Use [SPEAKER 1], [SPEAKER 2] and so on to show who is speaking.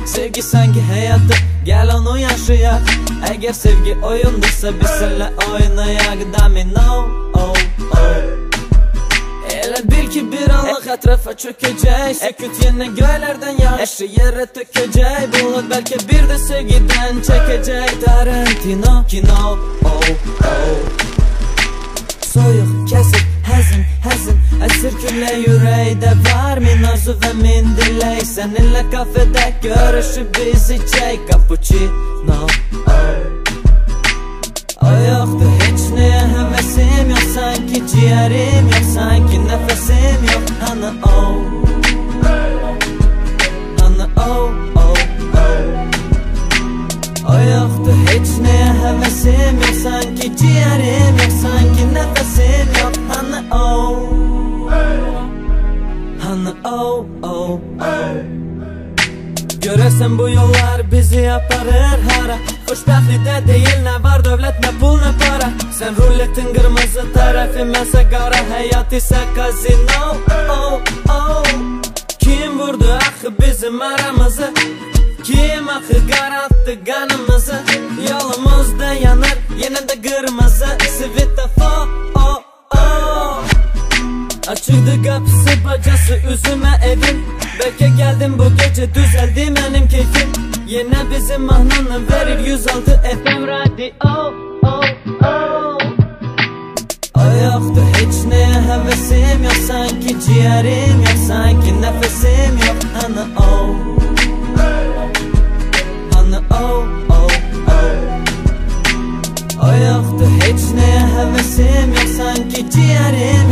[SPEAKER 1] Sevgi sanki hayatı, gel onu yaşayak. Eğer sevgi oyundursa biz senle oynayak. Domino, oh, oh. Elə bil ki bir anlıq ətrafa çökəcək. Sükut yenə göylərdən yağışı yerə tökəcək. Bulut bəlkə bir də sevgidən çəkəcək. Tarantino, kino, oh, oh. Soyuq, kəsik, həzin, həzin. Əsir küllə ürəkdə var. Min arzu və min dilək. Səninlə kafedə görüşüb biz içək. Cappuccino, oh. O yoxdur heç nəyə həvəsim yox. Sanki ciğerim yox, sanki nəfəsim yox. Ana oh, ana oh, oh, oh. O yoxdur heç nəyə həvəsim yox. Sanki ciğerim yox, sanki nəfəsim yox. Ana oh, ana oh, oh, oh. Görəsən bu yollar bizi aparır hara? Xoşbəxtlikdə deyil, nə var dövlət, nə pul, nə para. Sən ruletin qırmızı tərəfi, mənsə qara. Həyat isə kazino, oh, oh. Kim vurdu axı bizim aramızı? Kim axı qaraltdı qanımızı? Yolumuzda yanır, yenə də qırmızı svetofor, oh, oh. Açıqdı qapısı, bacası, üzümə evim. Bəlkə gəldim bu gecə, düzəldi mənim keyfim. Yenə bizim mahnını verir 106 FM radio, oh, oh. O yoxdur heç nəyə həvəsim yox. Sanki ciğerim yox, sanki nəfəsim yox. Ana oh, ana oh, oh, oh. O yoxdur heç nəyə həvəsim yox. Sanki ciğerim